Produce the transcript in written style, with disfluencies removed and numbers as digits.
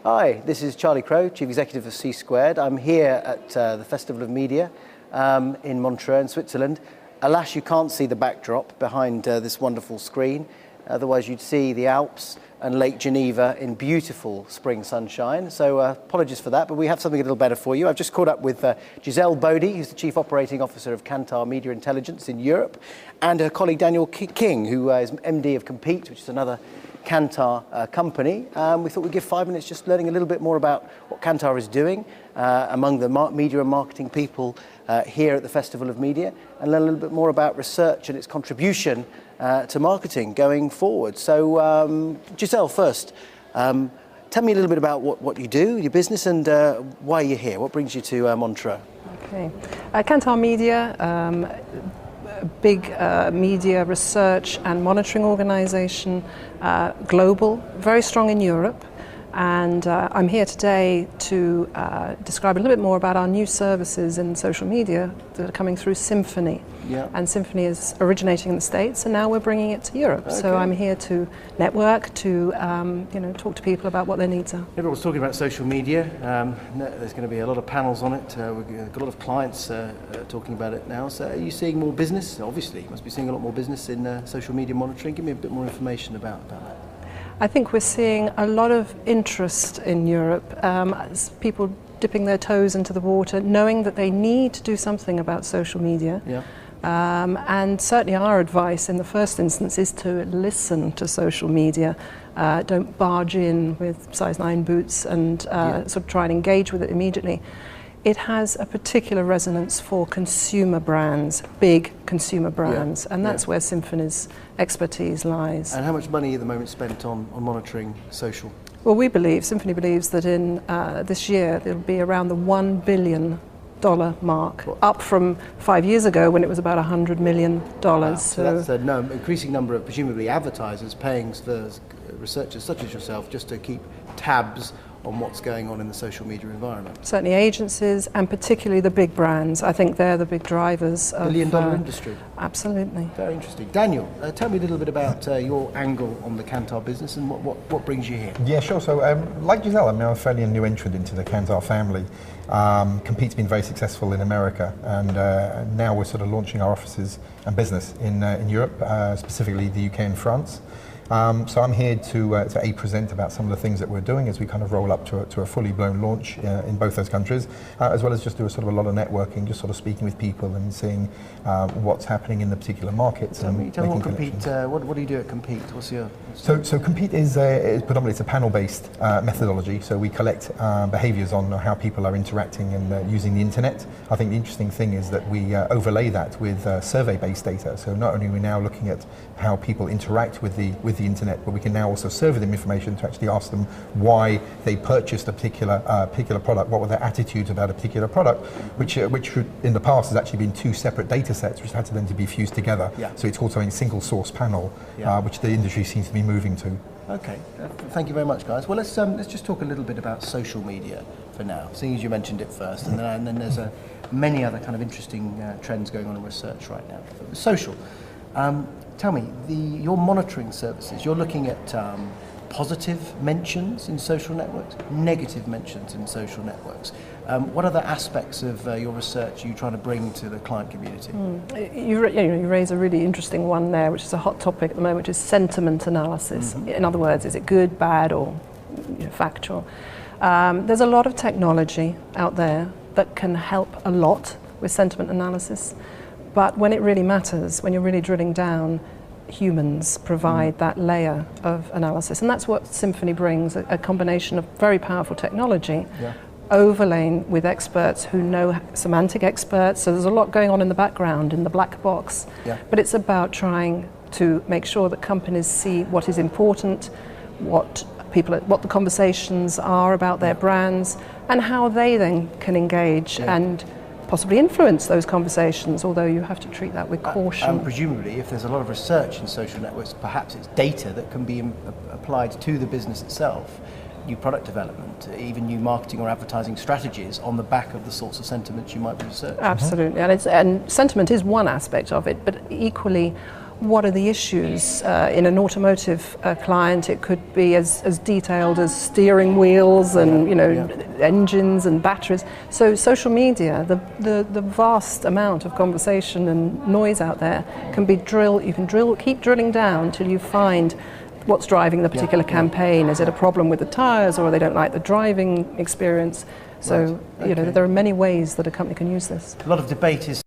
Hi, this is Charlie Crowe, Chief Executive of C Squared. I'm here at the Festival of Media in Montreux in Switzerland. Alas, you can't see the backdrop behind this wonderful screen. Otherwise, you'd see the Alps and Lake Geneva in beautiful spring sunshine. So apologies for that, but we have something a little better for you. I've just caught up with Giselle Bodie, who's the Chief Operating Officer of Kantar Media Intelligence in Europe, and her colleague Daniel King, who is MD of Compete, which is another Kantar company. We thought we'd give 5 minutes just learning a little bit more about what Kantar is doing among the media and marketing people here at the Festival of Media, and learn a little bit more about research and its contribution to marketing going forward. So Giselle, first, tell me a little bit about what you do, your business, and why you're here. What brings you to Montreux? Okay. Kantar Media, a big media research and monitoring organisation, global, very strong in Europe. And I'm here today to describe a little bit more about our new services in social media that are coming through Symphony. Yeah. And Symphony is originating in the States, and now we're bringing it to Europe. Okay. So I'm here to network, to talk to people about what their needs are. Everyone's talking about social media. There's going to be a lot of panels on it. We've got a lot of clients talking about it now. So are you seeing more business? Obviously, you must be seeing a lot more business in social media monitoring. Give me a bit more information about that. I think we're seeing a lot of interest in Europe, as people dipping their toes into the water, knowing that they need to do something about social media. Yeah. And certainly our advice in the first instance is to listen to social media. Don't barge in with size 9 boots and sort of try and engage with it immediately. It has a particular resonance for consumer brands, big consumer brands, and that's where Symphony's expertise lies. And how much money at the moment spent on monitoring social? Well, Symphony believes that in this year it'll be around the $1 billion mark, up from 5 years ago when it was about $100 million. Wow. So that's an increasing number of presumably advertisers paying for researchers such as yourself just to keep tabs on what's going on in the social media environment. Certainly agencies, and particularly the big brands. I think they're the big drivers of... Billion-dollar industry. Absolutely. Very interesting. Daniel, tell me a little bit about your angle on the Kantar business and what brings you here. Yeah, sure. So like Giselle, I'm a fairly new entrant into the Kantar family. Compete's been very successful in America, and now we're sort of launching our offices and business in Europe, specifically the UK and France. So I'm here to present about some of the things that we're doing as we kind of roll up to a fully blown launch in both those countries, as well as just do a sort of a lot of networking, just sort of speaking with people and seeing what's happening in the particular markets. Tell me what Compete, what do you do at Compete? What's your... So Compete is predominantly it's a panel-based methodology. So we collect behaviours on how people are interacting and using the internet. I think the interesting thing is that we overlay that with survey-based data. So not only are we now looking at how people interact with the internet, but we can now also survey them information to actually ask them why they purchased a particular product, what were their attitudes about a particular product, which in the past has actually been two separate data sets which had to then to be fused together. Yeah. So it's also a single source panel, which the industry seems to be moving to. Okay, thank you very much, guys. Well, let's just talk a little bit about social media for now, seeing as you mentioned it first, and then there's many other kind of interesting trends going on in research right now. Social. Tell me, your monitoring services, you're looking at positive mentions in social networks, negative mentions in social networks. What other aspects of your research are you trying to bring to the client community? You raise a really interesting one there, which is a hot topic at the moment, which is sentiment analysis. Mm-hmm. In other words, is it good, bad, or factual? There's a lot of technology out there that can help a lot with sentiment analysis. But when it really matters, when you're really drilling down, humans provide that layer of analysis. And that's what Symphony brings, a combination of very powerful technology, overlaying with experts who know, semantic experts. So there's a lot going on in the background, in the black box. Yeah. But it's about trying to make sure that companies see what is important, what the conversations are about their brands, and how they then can engage and possibly influence those conversations, although you have to treat that with caution. And presumably, if there's a lot of research in social networks, perhaps it's data that can be applied to the business itself, new product development, even new marketing or advertising strategies on the back of the sorts of sentiments you might be researching. Absolutely, and sentiment is one aspect of it, but equally, what are the issues. In an automotive client, it could be as detailed as steering wheels and engines and batteries. So social media, the vast amount of conversation and noise out there can be you can keep drilling down till you find what's driving the particular campaign. Is it a problem with the tyres, or they don't like the driving experience? So there are many ways that a company can use this. A lot of debate is